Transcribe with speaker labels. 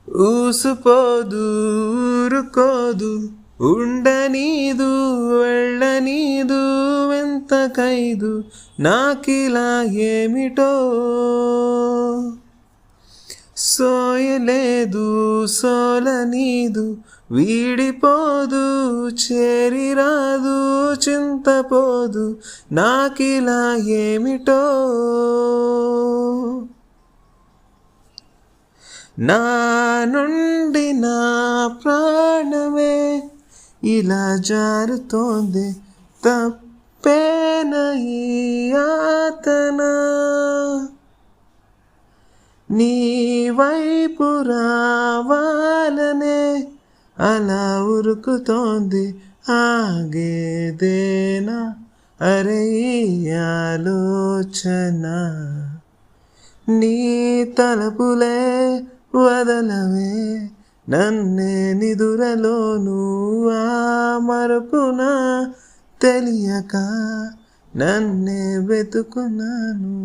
Speaker 1: ఊసుపోదు ఊరుకోదు ఉండనీదు వెళ్ళనీదు ఎంత ఖైదు నాకిలా ఏమిటో సోయలేదు సోలనీదు వీడిపోదు చేరిరాదు చింతపోదు నాకిలా ఏమిటో నా నుండి నా ప్రాణమే ఇలా జారుతోంది తప్పేన ఈ యాతన నీ వైపు రావాలనే అలా ఉరుకుతోంది ఆగేదేనా అరే ఈ ఆలోచన నీ తలపులే వదలవే నన్నే నిదురలోను ఆ మరపున తెలియక నన్నే వెతుకున్నాను.